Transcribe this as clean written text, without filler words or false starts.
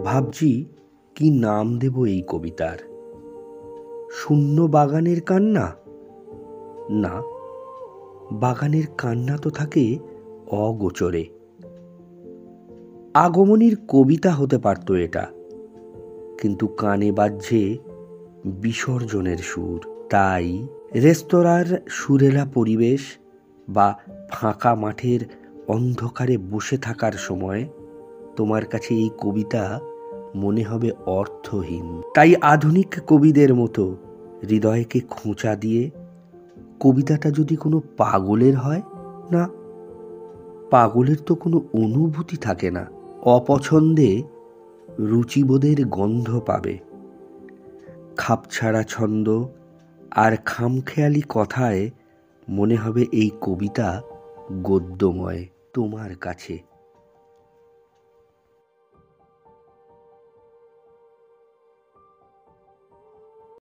ভাবছি কি নাম দেব এই কবিতার। শূন্য বাগানের কান্না? না, বাগানের কান্না তো থাকে অগোচরে। আগমনীর কবিতা হতে পারত এটা, কিন্তু কানে বাজছে বিসর্জনের সুর। তাই রেস্তোরাঁর সুরেলা পরিবেশ বা ফাঁকা মাঠের অন্ধকারে বসে থাকার সময় তোমার কাছে এই কবিতা মনে হবে অর্থহীন। তাই আধুনিক কবিদের মতো হৃদয়কে খোঁচা দিয়ে কবিতাটা যদি কোনো পাগলের হয়, না, পাগলের তো কোনো অনুভূতি থাকে না। অপছন্দে রুচিবোধের গন্ধ পাবে, খাপছাড়া ছন্দ আর খামখেয়ালি কথায় মনে হবে এই কবিতা গদ্যময়। তোমার কাছে